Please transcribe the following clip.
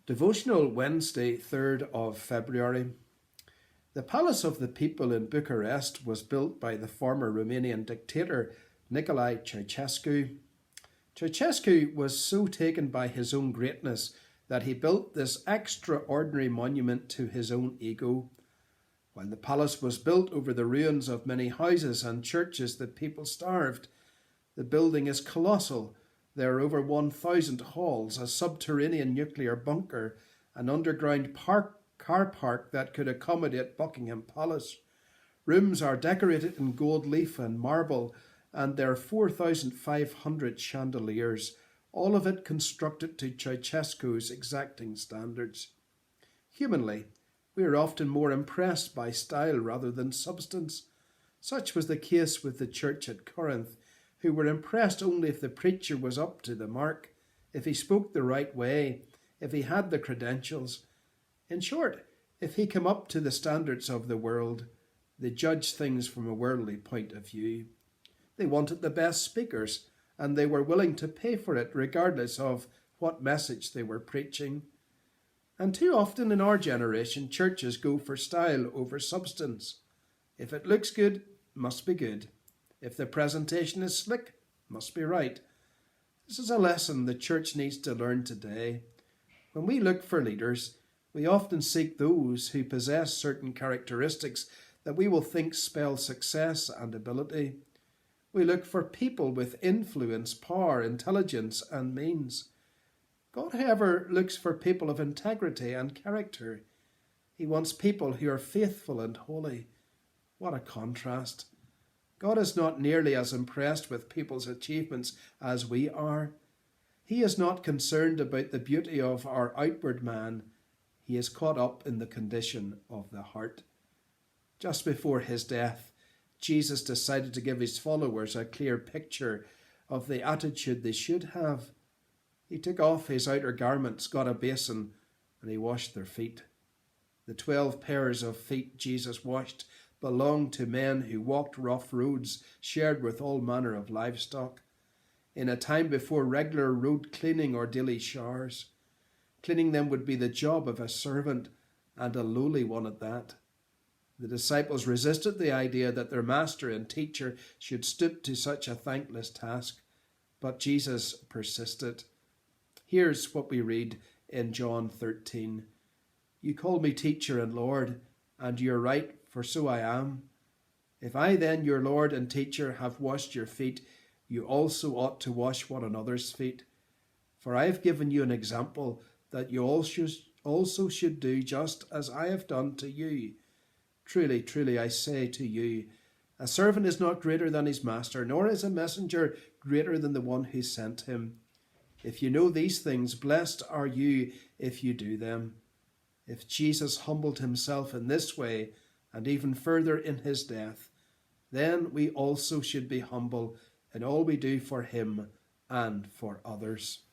Devotional Wednesday, 3rd of February. The Palace of the People in Bucharest was built by the former Romanian dictator Nicolae Ceausescu. Ceausescu was so taken by his own greatness that he built this extraordinary monument to his own ego. While the palace was built over the ruins of many houses and churches that people starved, the building is colossal. There are over 1,000 halls, a subterranean nuclear bunker, an underground car park that could accommodate Buckingham Palace. Rooms are decorated in gold leaf and marble, and there are 4,500 chandeliers, all of it constructed to Ceausescu's exacting standards. Humanly, we are often more impressed by style rather than substance. Such was the case with the church at Corinth, who were impressed only if the preacher was up to the mark, if he spoke the right way, if he had the credentials. In short, if he came up to the standards of the world. They judged things from a worldly point of view. They wanted the best speakers, and they were willing to pay for it regardless of what message they were preaching. And too often in our generation, churches go for style over substance. If it looks good, must be good. If the presentation is slick, must be right. This is a lesson the church needs to learn today. When we look for leaders, we often seek those who possess certain characteristics that we will think spell success and ability. We look for people with influence, power, intelligence, and means. God, however, looks for people of integrity and character. He wants people who are faithful and holy. What a contrast. God is not nearly as impressed with people's achievements as we are. He is not concerned about the beauty of our outward man. He is caught up in the condition of the heart. Just before his death, Jesus decided to give his followers a clear picture of the attitude they should have. He took off his outer garments, got a basin, and he washed their feet. The 12 pairs of feet Jesus washed belonged to men who walked rough roads shared with all manner of livestock, in a time before regular road cleaning or daily showers. Cleaning them would be the job of a servant, and a lowly one at that. The disciples resisted the idea that their master and teacher should stoop to such a thankless task, but Jesus persisted. Here's what we read in John 13. You call me teacher and Lord, and you're right, for so I am. If I then, your Lord and teacher, have washed your feet, you also ought to wash one another's feet. For I have given you an example that you also should do just as I have done to you. Truly, truly, I say to you, a servant is not greater than his master, nor is a messenger greater than the one who sent him. If you know these things, blessed are you if you do them. If Jesus humbled himself in this way, and even further in his death, then we also should be humble in all we do for him and for others.